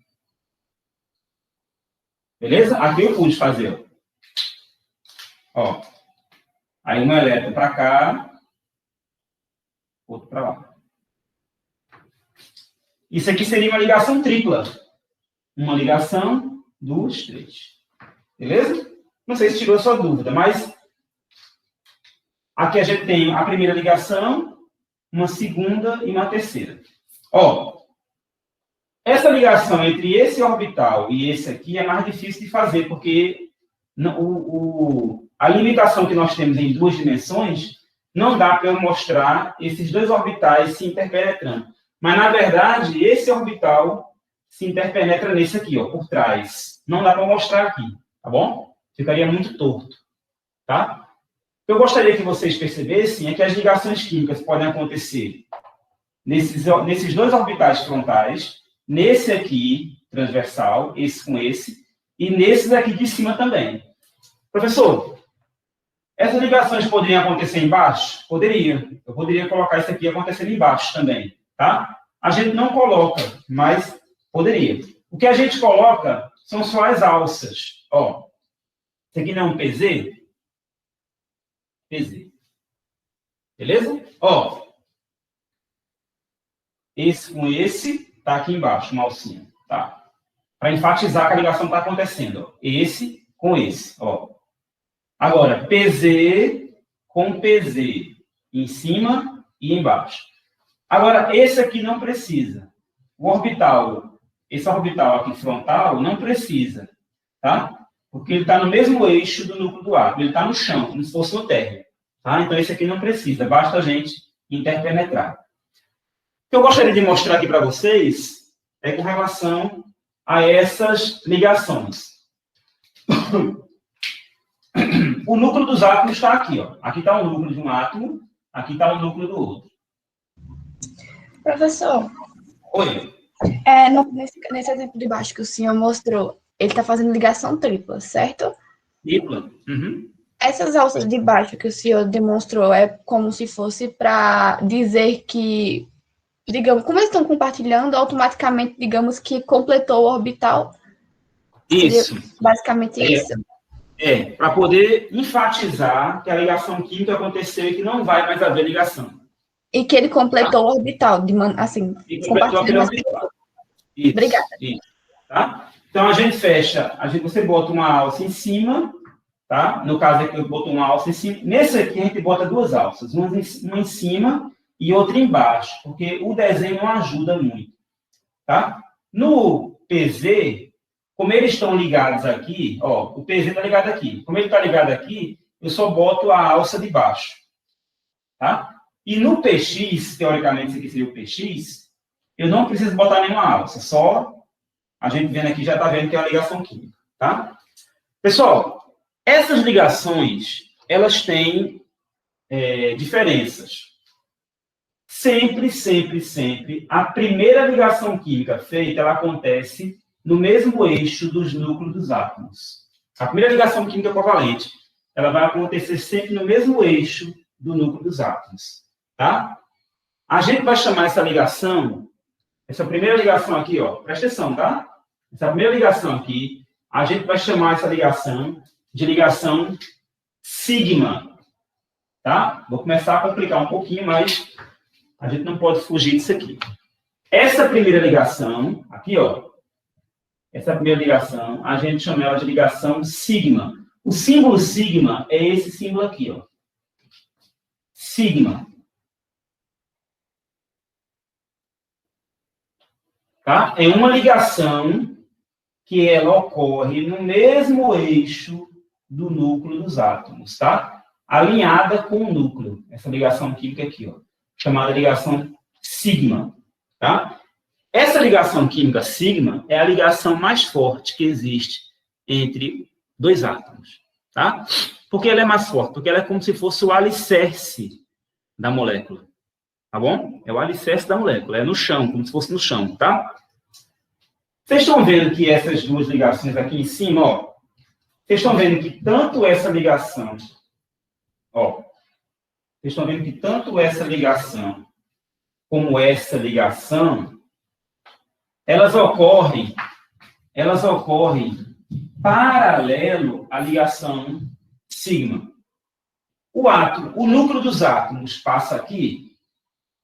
Beleza? Aqui eu pude fazer. Ó. Aí um elétron para cá, outro para lá. Isso aqui seria uma ligação tripla. Uma ligação, duas, três. Beleza? Não sei se tirou a sua dúvida, mas aqui a gente tem a primeira ligação, uma segunda e uma terceira. Ó, essa ligação entre esse orbital e esse aqui é mais difícil de fazer, porque a limitação que nós temos em duas dimensões não dá para eu mostrar esses dois orbitais se interpenetrando. Mas, na verdade, esse orbital se interpenetra nesse aqui, ó, por trás. Não dá para mostrar aqui, tá bom? Ficaria muito torto. tá? O que eu gostaria que vocês percebessem é que as ligações químicas podem acontecer nesses dois orbitais frontais, nesse aqui, transversal, esse com esse, e nesses aqui de cima também. Professor, essas ligações poderiam acontecer embaixo? Poderia. Eu poderia colocar isso aqui acontecendo embaixo também, tá? A gente não coloca, mas poderia. O que a gente coloca são só as alças. Ó, isso aqui não é um PZ? PZ. Beleza? Ó, esse com esse tá aqui embaixo, uma alcinha, tá? Para enfatizar que a ligação está acontecendo. Ó. Esse com esse, ó. Agora, PZ com PZ, em cima e embaixo. Agora, esse aqui não precisa. O orbital, esse orbital aqui frontal, não precisa, tá? Porque ele está no mesmo eixo do núcleo do átomo. Ele está no chão, como se fosse no térreo. Tá? Então, esse aqui não precisa. Basta a gente interpenetrar. O que eu gostaria de mostrar aqui para vocês é com relação a essas ligações. O núcleo dos átomos está aqui, ó. Aqui está o núcleo de um átomo, aqui está o núcleo do outro. Professor, Oi. nesse exemplo de baixo que o senhor mostrou, ele está fazendo ligação tripla, certo? Tripla. Uhum. Essas alças de baixo que o senhor demonstrou é como se fosse para dizer que, digamos, como eles estão compartilhando, automaticamente, digamos que completou o orbital? Isso. Seria basicamente isso? Para poder enfatizar que a ligação química aconteceu e que não vai mais haver ligação. E que ele completou o orbital, assim, E completou aquele compartilhando. orbital. Isso, Obrigada. Isso, tá? Então, a gente fecha, você bota uma alça em cima, tá? No caso aqui, eu boto uma alça em cima. Nesse aqui, a gente bota duas alças, uma em cima e outra embaixo, porque o desenho não ajuda muito, tá? No PZ, como eles estão ligados aqui, ó, o PZ está ligado aqui. Como ele está ligado aqui, eu só boto a alça de baixo, tá? E no PX, teoricamente, isso aqui seria o PX, eu não preciso botar nenhuma alça, só a gente vendo aqui já está vendo que é uma ligação química, tá? Pessoal, essas ligações, elas têm diferenças. Sempre, a primeira ligação química feita, ela acontece no mesmo eixo dos núcleos dos átomos. A primeira ligação química covalente, ela vai acontecer sempre no mesmo eixo do núcleo dos átomos, tá? A gente vai chamar essa ligação, essa primeira ligação aqui, ó, presta atenção, tá? Essa primeira ligação aqui, a gente vai chamar essa ligação de ligação sigma, tá? Vou começar a complicar um pouquinho, mas a gente não pode fugir disso aqui. Essa primeira ligação, aqui, ó, essa primeira ligação, a gente chama ela de ligação sigma. O símbolo sigma é esse símbolo aqui, ó. Sigma. Tá? É uma ligação que ela ocorre no mesmo eixo do núcleo dos átomos, tá? Alinhada com o núcleo. Essa ligação química aqui, ó. Chamada ligação sigma, tá? Essa ligação química sigma é a ligação mais forte que existe entre dois átomos, tá? Por que ela é mais forte? Porque ela é como se fosse o alicerce da molécula, tá bom? É o alicerce da molécula, é no chão, como se fosse no chão, tá? Vocês estão vendo que essas duas ligações aqui em cima, ó, vocês estão vendo que tanto essa ligação, ó, vocês estão vendo que tanto essa ligação como essa ligação, elas ocorrem paralelo à ligação sigma. O núcleo dos átomos passa aqui?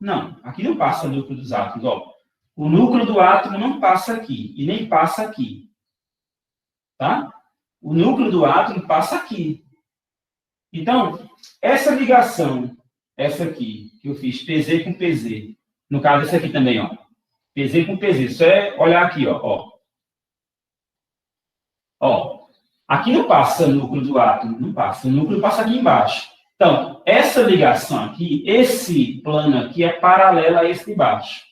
Não, aqui não passa o núcleo dos átomos, ó. O núcleo do átomo não passa aqui e nem passa aqui, tá? O núcleo do átomo passa aqui. Então, essa ligação, essa aqui, que eu fiz, PZ com PZ, no caso, essa aqui também, ó. PZ com PZ. Só é olhar aqui, ó. Ó. Aqui não passa o núcleo do átomo, não passa. O núcleo passa aqui embaixo. Então, essa ligação aqui, esse plano aqui é paralelo a esse de baixo.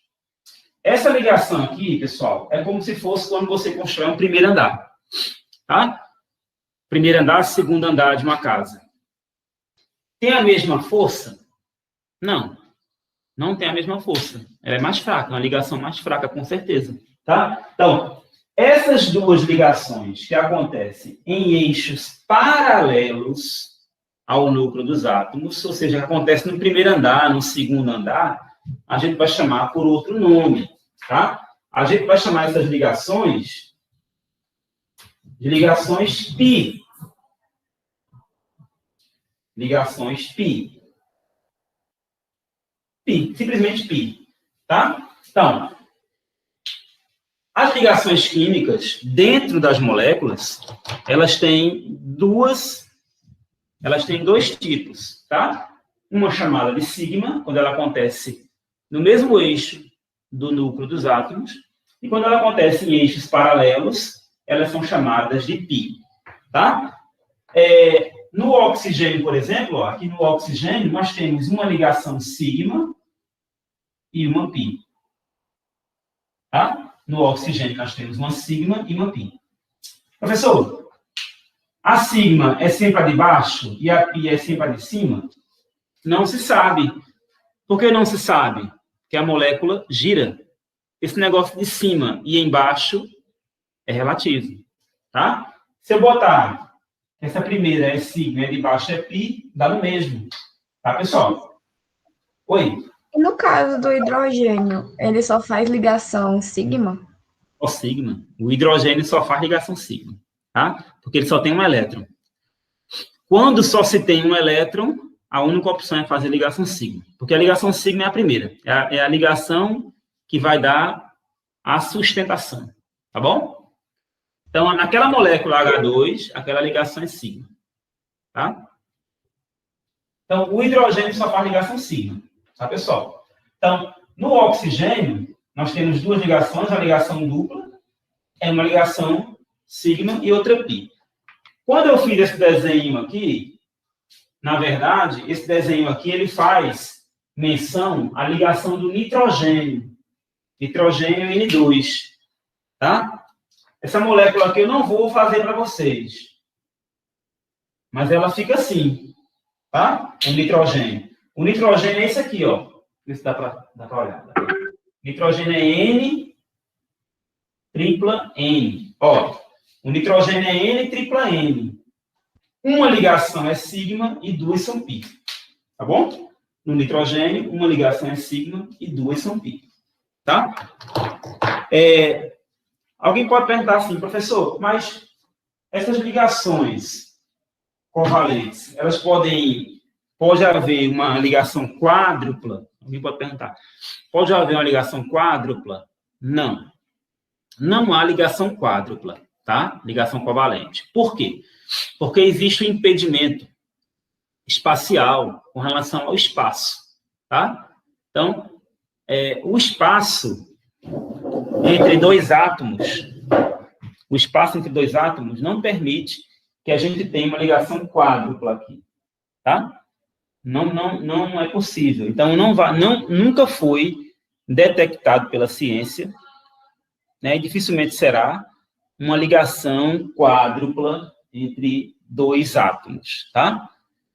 Essa ligação aqui, pessoal, é como se fosse quando você constrói um primeiro andar. Tá? Primeiro andar, segundo andar de uma casa. tem a mesma força? Não, não tem a mesma força. Ela é mais fraca, uma ligação mais fraca, com certeza. Tá? Então, essas duas ligações que acontecem em eixos paralelos ao núcleo dos átomos, ou seja, que acontece no primeiro andar, no segundo andar, a gente vai chamar por outro nome, tá? A gente vai chamar essas ligações de ligações π. Ligações π. Π, simplesmente π, tá? Então, as ligações químicas dentro das moléculas, elas têm dois tipos, tá? Uma chamada de sigma, quando ela acontece no mesmo eixo do núcleo dos átomos, e quando ela acontece em eixos paralelos, elas são chamadas de π, tá? No oxigênio, por exemplo, ó, aqui no oxigênio, nós temos uma ligação sigma e uma π, tá? No oxigênio, nós temos uma sigma e uma π. Professor, a sigma é sempre a de baixo e a π é sempre a de cima? Não se sabe. Por que não se sabe? Porque a molécula gira. Esse negócio de cima e embaixo é relativo, tá? Se eu botar essa primeira é sigma e a de baixo é π, dá no mesmo. Tá, pessoal? Oi? E no caso do hidrogênio, ele só faz ligação sigma? O sigma. O hidrogênio só faz ligação sigma, tá? Porque ele só tem um elétron. Quando só se tem um elétron, a única opção é fazer ligação sigma. Porque a ligação sigma é a primeira. É a ligação que vai dar a sustentação. Tá bom? Então, naquela molécula H2, aquela ligação é sigma. Tá? Então, o hidrogênio só faz ligação sigma. Tá, pessoal? Então, no oxigênio, nós temos duas ligações, a ligação dupla, é uma ligação sigma e outra π. Quando eu fiz esse desenho aqui, na verdade, esse desenho aqui, ele faz menção à ligação do nitrogênio. Nitrogênio N2. Tá? Essa molécula aqui eu não vou fazer para vocês. Mas ela fica assim. Tá? O nitrogênio. O nitrogênio é esse aqui, ó. Vê se dá para olhar. Nitrogênio é N, tripla N. Ó, o nitrogênio é N, tripla N. Uma ligação é sigma e duas são π. Tá bom? No nitrogênio, uma ligação é sigma e duas são π. Tá? Alguém pode perguntar assim, professor, mas essas ligações covalentes, elas pode haver uma ligação quádrupla? Alguém pode perguntar. Pode haver uma ligação quádrupla? Não. Não há ligação quádrupla, tá? Ligação covalente. Por quê? Porque existe um impedimento espacial com relação ao espaço, tá? Então, o espaço entre dois átomos, não permite que a gente tenha uma ligação quádrupla aqui, tá? Não é possível. Então, nunca foi detectado pela ciência, né, e dificilmente será uma ligação quádrupla entre dois átomos, tá?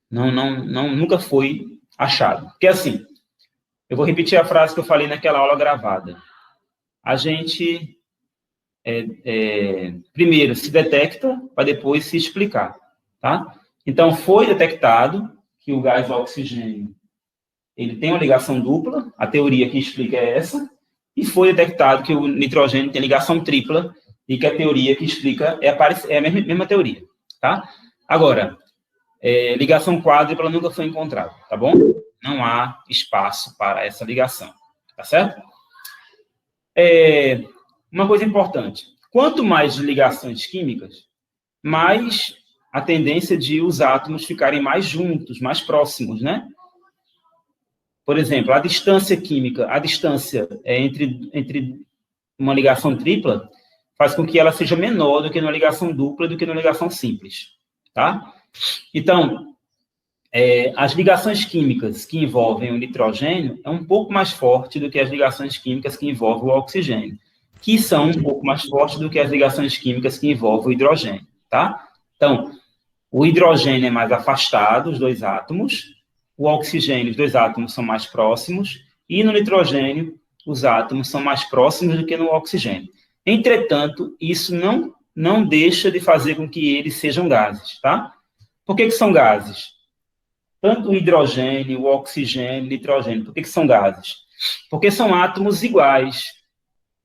Nunca foi achado. Porque, assim, eu vou repetir a frase que eu falei naquela aula gravada. A gente, primeiro, se detecta para depois se explicar, tá? Então, foi detectado que o gás oxigênio ele tem uma ligação dupla, a teoria que explica é essa, e foi detectado que o nitrogênio tem ligação tripla, e que a teoria que explica é a mesma teoria, tá? Agora, ligação quádrupla nunca foi encontrada, tá bom? Não há espaço para essa ligação, tá certo? Uma coisa importante, quanto mais ligações químicas, mais a tendência de os átomos ficarem mais juntos, mais próximos, né? Por exemplo, a distância química, entre uma ligação tripla, faz com que ela seja menor do que numa ligação dupla, do que numa ligação simples, tá? Então, as ligações químicas que envolvem o nitrogênio é um pouco mais forte do que as ligações químicas que envolvem o oxigênio, que são um pouco mais fortes do que as ligações químicas que envolvem o hidrogênio, tá? Então, O hidrogênio é mais afastado, os dois átomos. O oxigênio, os dois átomos são mais próximos. E no nitrogênio, os átomos são mais próximos do que no oxigênio. Entretanto, isso não deixa de fazer com que eles sejam gases, tá? Por que são gases? Tanto o hidrogênio, o oxigênio, o nitrogênio, por que são gases? Porque são átomos iguais.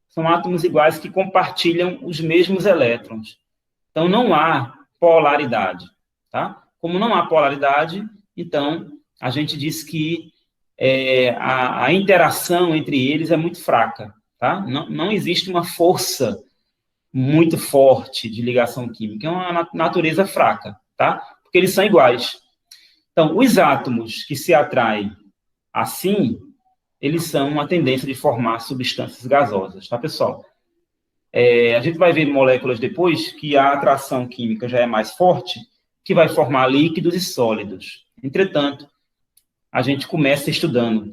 São átomos iguais que compartilham os mesmos elétrons. Então, não há polaridade, tá? Como não há polaridade, então, a gente diz que a interação entre eles é muito fraca, tá? Não existe uma força muito forte de ligação química, é uma natureza fraca, tá? Porque eles são iguais. Então, os átomos que se atraem assim, eles são uma tendência de formar substâncias gasosas, tá, pessoal? A gente vai ver moléculas depois que a atração química já é mais forte, que vai formar líquidos e sólidos. Entretanto, a gente começa estudando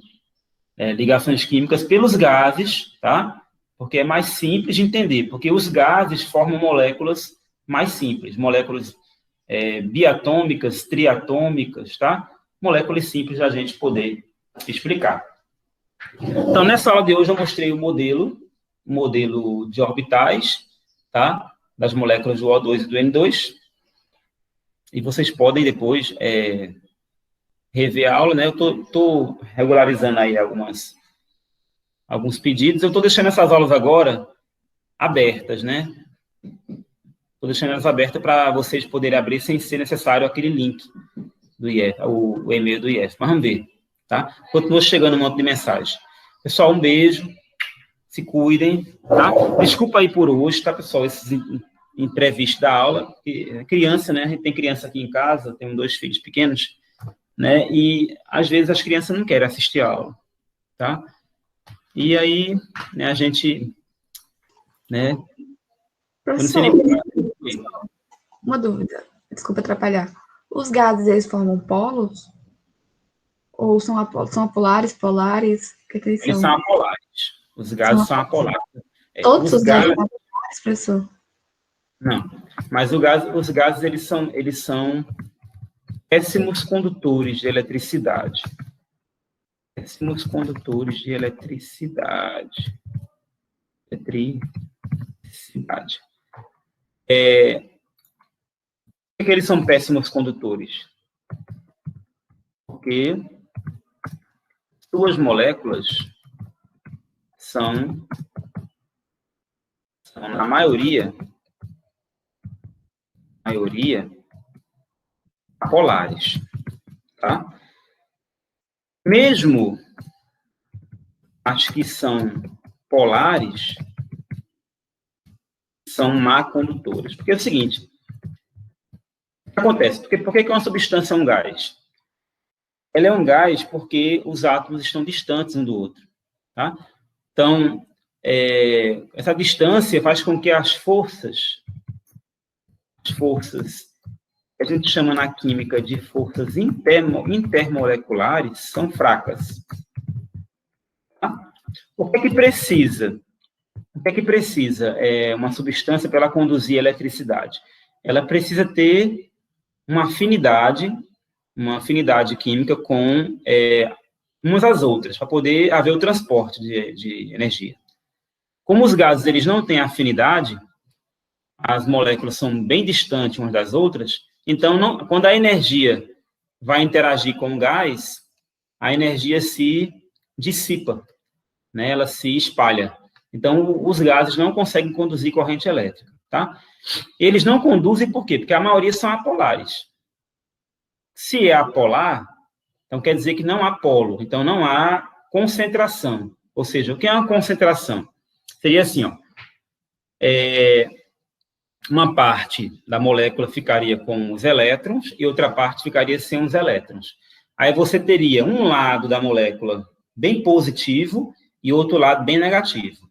ligações químicas pelos gases, tá? Porque é mais simples de entender, porque os gases formam moléculas mais simples, moléculas biatômicas, triatômicas, tá? Moléculas simples da gente poder explicar. Então, nessa aula de hoje eu mostrei o modelo de orbitais, tá? Das moléculas do O2 e do N2, e vocês podem depois rever a aula, né? Eu estou regularizando aí alguns pedidos. Eu estou deixando essas aulas agora abertas, né? Estou deixando elas abertas para vocês poderem abrir sem ser necessário aquele link do IEF, o e-mail do IEF. Mas vamos ver, tá? Continua chegando um monte de mensagem. Pessoal, um beijo. Se cuidem, tá? Desculpa aí por hoje, tá, pessoal? Esses imprevistos da aula. Criança, né? A gente tem criança aqui em casa, tenho 2 filhos pequenos, né? E às vezes as crianças não querem assistir a aula, tá? E aí, né, a gente, né? Professor, uma dúvida, desculpa atrapalhar. Os gases, eles formam polos? Ou são apolares, polares? O que eles são? Eles são apolares. Os gases são apolares. Todos os gases são apolares, professor? Não, mas os gases, eles são péssimos condutores de eletricidade. Péssimos condutores de eletricidade. Por que eles são péssimos condutores? Porque suas moléculas são na maioria apolares, tá? Mesmo as que são polares são má condutores. Porque é o seguinte, o que acontece? Por que uma substância é um gás? Ela é um gás porque os átomos estão distantes um do outro, tá? Então, essa distância faz com que as forças que a gente chama na química de forças intermoleculares são fracas. Tá? O que é que precisa? Uma substância para ela conduzir eletricidade? Ela precisa ter uma afinidade química com umas às outras, para poder haver o transporte de energia. Como os gases eles não têm afinidade, as moléculas são bem distantes umas das outras, então, quando a energia vai interagir com o gás, a energia se dissipa, né? Ela se espalha. Então, os gases não conseguem conduzir corrente elétrica, tá? Eles não conduzem por quê? Porque a maioria são apolares. Se é apolar, então quer dizer que não há polo, então não há concentração. Ou seja, o que é uma concentração? Seria assim, ó, uma parte da molécula ficaria com os elétrons e outra parte ficaria sem os elétrons. Aí você teria um lado da molécula bem positivo e outro lado bem negativo,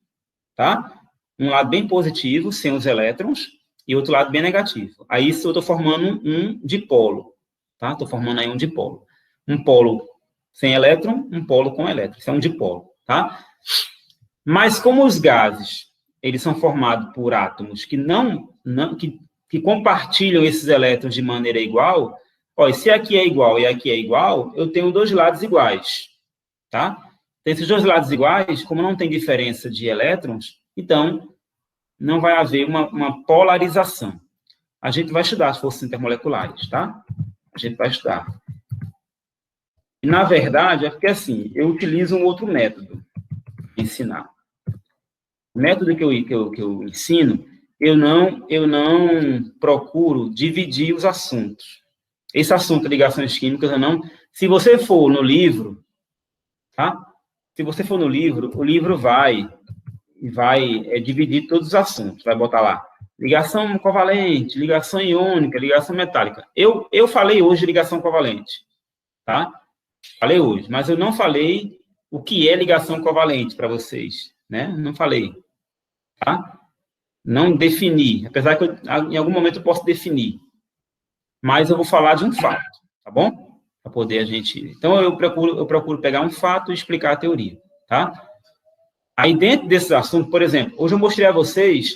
tá? Um lado bem positivo, sem os elétrons, e outro lado bem negativo. Aí isso eu estou formando um dipolo, tá? Estou formando aí um dipolo. Um polo sem elétron, um polo com elétron. Isso é um dipolo, tá? Mas como os gases, eles são formados por átomos que que compartilham esses elétrons de maneira igual, ó, se aqui é igual e aqui é igual, eu tenho dois lados iguais, tá? Então, esses dois lados iguais, como não tem diferença de elétrons, então, não vai haver uma polarização. A gente vai estudar as forças intermoleculares, tá? A gente vai estudar. E, na verdade, é porque, assim, eu utilizo um outro método de ensinar. O método que eu ensino, eu não procuro dividir os assuntos. Esse assunto de ligações químicas, eu não... Se você for no livro, tá? Se você for no livro, o livro vai dividir todos os assuntos. Vai botar lá ligação covalente, ligação iônica, ligação metálica. Eu falei hoje de ligação covalente, tá? Falei hoje, mas eu não falei o que é ligação covalente para vocês, né? Não falei, tá? Não defini, apesar que em algum momento eu posso definir, mas eu vou falar de um fato, tá bom? Para poder a gente... Então, eu procuro pegar um fato e explicar a teoria, tá? Aí, dentro desses assuntos, por exemplo, hoje eu mostrei a vocês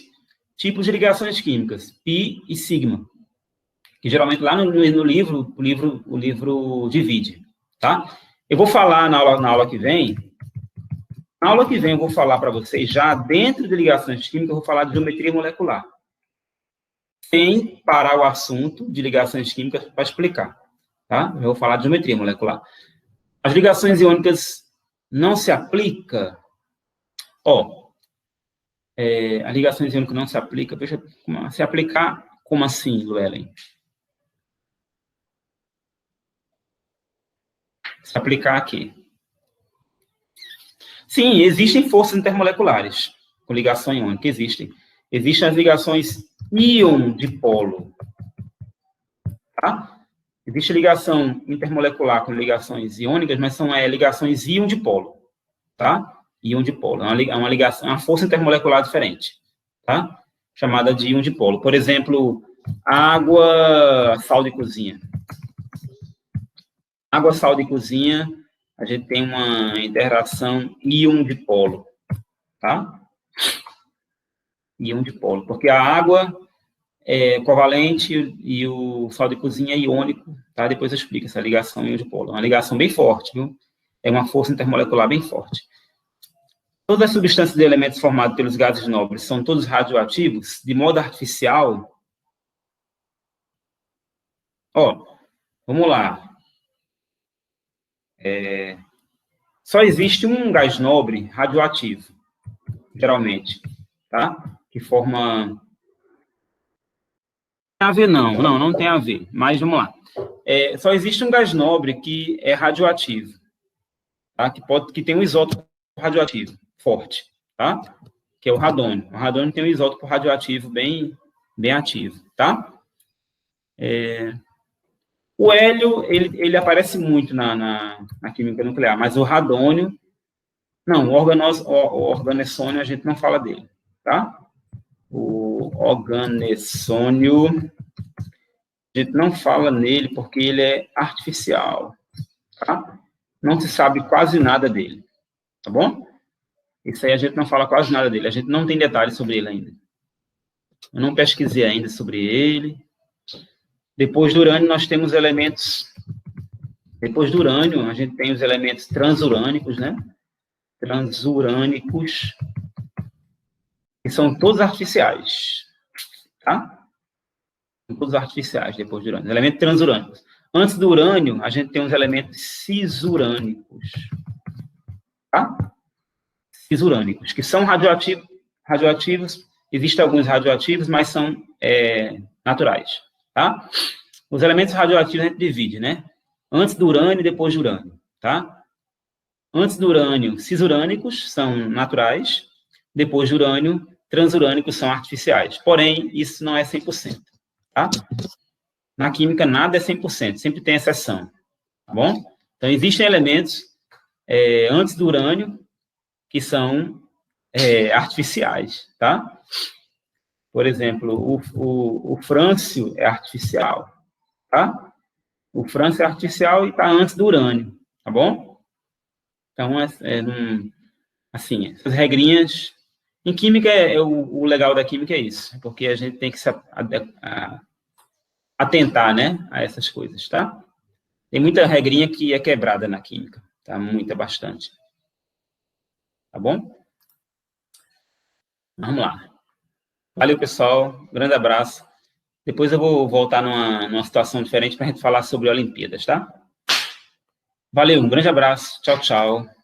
tipos de ligações químicas, pi e sigma, que geralmente lá no livro, o livro divide, tá? Eu vou falar na aula que vem, eu vou falar para vocês, já dentro de ligações químicas, eu vou falar de geometria molecular, sem parar o assunto de ligações químicas para explicar, tá? Eu vou falar de geometria molecular. As ligações iônicas não se aplicam, a ligações iônicas não se aplica, deixa se aplicar, como assim, Luellen? Se aplicar aqui. Sim, existem forças intermoleculares com ligação iônica, existem. Existem as ligações íon-dipolo, tá? Existe ligação intermolecular com ligações iônicas, mas são ligações íon-dipolo, tá? Íon-dipolo, é uma ligação, uma força intermolecular diferente, tá? Chamada de íon-dipolo. Por exemplo, água, sal de cozinha. Água, sal de cozinha, a gente tem uma interação íon-dipolo, tá? Íon-dipolo, porque a água é covalente e o sal de cozinha é iônico, tá? Depois eu explico essa ligação íon-dipolo. É uma ligação bem forte, viu? É uma força intermolecular bem forte. Todas as substâncias de elementos formados pelos gases nobres são todos radioativos, de modo artificial. Vamos lá. Só existe um gás nobre radioativo, geralmente, tá? Que forma... Não tem a ver, não tem a ver, mas vamos lá. Só existe um gás nobre que é radioativo, tá? Que tem um isótopo radioativo forte, tá? Que é o radônio. O radônio tem um isótopo radioativo bem ativo, tá? O hélio, ele aparece muito na química nuclear, mas o radônio, não, o organessônio, a gente não fala dele, tá? O organessônio, a gente não fala nele porque ele é artificial, tá? Não se sabe quase nada dele, tá bom? Isso aí a gente não fala quase nada dele, a gente não tem detalhes sobre ele ainda. Eu não pesquisei ainda sobre ele. Depois do urânio, nós temos elementos... Depois do urânio, a gente tem os elementos transurânicos, né? Transurânicos, que são todos artificiais, tá? São todos artificiais depois do urânio. Elementos transurânicos. Antes do urânio, a gente tem os elementos cisurânicos, tá? Cisurânicos, que são radioativos. Existem alguns radioativos, mas são naturais, tá? Os elementos radioativos a gente divide, né? Antes do urânio e depois do urânio, tá? Antes do urânio, cisurânicos são naturais. Depois do urânio, transurânicos são artificiais. Porém, isso não é 100%, tá? Na química, nada é 100%, sempre tem exceção, tá bom? Então, existem elementos antes do urânio que são artificiais, tá? Por exemplo, o frâncio é artificial, tá? O frâncio é artificial e está antes do urânio, tá bom? Então, assim, essas regrinhas Em química, o legal da química é isso, porque a gente tem que se atentar, né, a essas coisas, tá? Tem muita regrinha que é quebrada na química, tá? Muita, bastante. Tá bom? Vamos lá. Valeu, pessoal. Grande abraço. Depois eu vou voltar numa situação diferente para a gente falar sobre Olimpíadas, tá? Valeu, um grande abraço. Tchau, tchau.